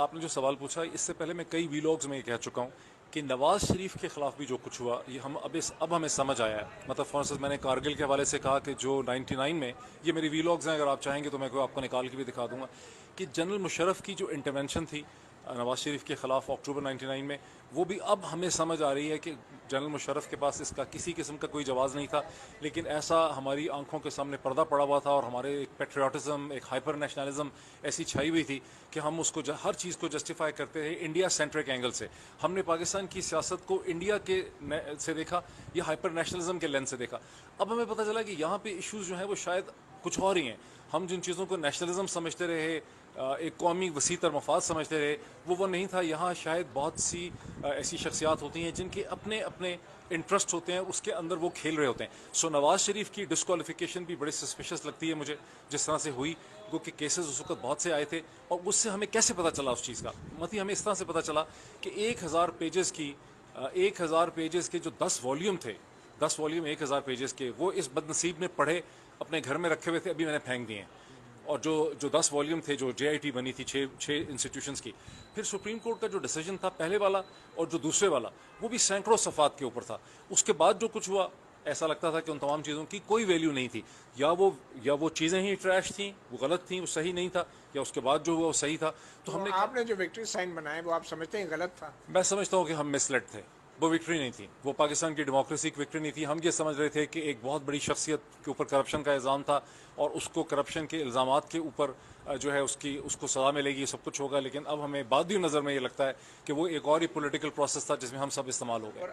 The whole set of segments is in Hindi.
आपने जो सवाल पूछा, इससे पहले मैं कई वीलॉग्स में ये कह चुका हूँ कि नवाज शरीफ के खिलाफ भी जो कुछ हुआ, ये हम अब हमें समझ आया है। मतलब फॉर इंस्टेंस मैंने कारगिल के हवाले से कहा कि जो 99 में, ये मेरी वीलॉग्स हैं, अगर आप चाहेंगे तो मैं आपको निकाल के भी दिखा दूंगा कि जनरल मुशर्रफ की जो इंटरवेंशन थी नवाज शरीफ के खिलाफ अक्टूबर 99 में, वो भी अब हमें समझ आ रही है कि जनरल मुशर्रफ के पास इसका किसी किस्म का कोई जवाब नहीं था, लेकिन ऐसा हमारी आंखों के सामने पर्दा पड़ा हुआ था और हमारे एक पेट्रियाटिज्म, एक हाइपर नेशनलिज्म ऐसी छाई हुई थी कि हम उसको हर चीज़ को जस्टिफाई करते रहे इंडिया सेंट्रिक एंगल से। हमने पाकिस्तान की सियासत को इंडिया के से देखा या हाइपर नेशनलिज्म के लेंस से देखा। अब हमें पता चला कि यहाँ पे इश्यूज जो हैं वो शायद कुछ और ही हैं। हम जिन चीज़ों को नेशनलिज्म समझते रहे, एक कौमी वसीतर मफाद समझते रहे, वो नहीं था। यहाँ शायद बहुत सी ऐसी शख्सियात होती हैं जिनके अपने अपने इंटरेस्ट होते हैं, उसके अंदर वो खेल रहे होते हैं। सो नवाज शरीफ की डिस्क्वालिफिकेशन भी बड़ी सस्पिशियस लगती है मुझे, जिस तरह से हुई, क्योंकि केसेस उस वक्त बहुत से आए थे। और उससे हमें कैसे पता चला उस चीज़ का, मतलब हमें इस तरह से पता चला कि 1000 पेजेस की 1000 पेजेस के जो 10 वॉल्यूम थे, 10 वॉल्यूम 1000 पेजेस के, वो इस बदनसीब ने पढ़े, अपने घर में रखे हुए थे, अभी मैंने फेंक दिए हैं। और जो जो 10 वॉल्यूम थे, जो JIT बनी थी छः इंस्टीट्यूशंस की, फिर सुप्रीम कोर्ट का जो डिसीजन था पहले वाला और जो दूसरे वाला, वो भी सैकड़ों सफ़ात के ऊपर था। उसके बाद जो कुछ हुआ, ऐसा लगता था कि उन तमाम चीज़ों की कोई वैल्यू नहीं थी। या वो चीज़ें ही ट्रैश थी, वो गलत थी, वो सही नहीं था, या उसके बाद जो हुआ वो सही था। तो हमने आपने जो विक्ट्री साइन बनाए वो आप समझते हैं गलत था? मैं समझता हूँ कि हम मिसलेड थे। वो विक्ट्री नहीं थी, वो पाकिस्तान की डेमोक्रेसी की विक्ट्री नहीं थी। हम ये समझ रहे थे कि एक बहुत बड़ी शख्सियत के ऊपर करप्शन का इल्ज़ाम था और उसको करप्शन के इल्ज़ामात के ऊपर जो है उसको सज़ा मिलेगी, सब कुछ होगा। लेकिन अब हमें बाद नज़र में ये लगता है कि वो एक और ही पॉलिटिकल प्रोसेस था जिसमें हम सब इस्तेमाल हो गए। और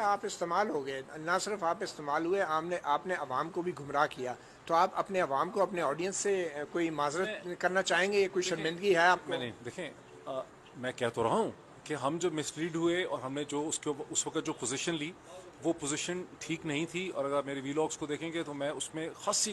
आप इस्तेमाल हो गए, ना सिर्फ आप इस्तेमाल हुए, आपने अवाम को भी गुमराह किया। तो आप अपने अवाम को, अपने ऑडियंस से कोई माजरत करना चाहेंगे? कोई शर्मिंदगी है आपको? मैंने देखें, मैं कह तो रहा हूँ कि हम जो मिसलीड हुए और हमने जो उस वक्त जो पोजीशन ली, वो पोजीशन ठीक नहीं थी। और अगर मेरे वीलॉग्स को देखेंगे तो मैं उसमें खासी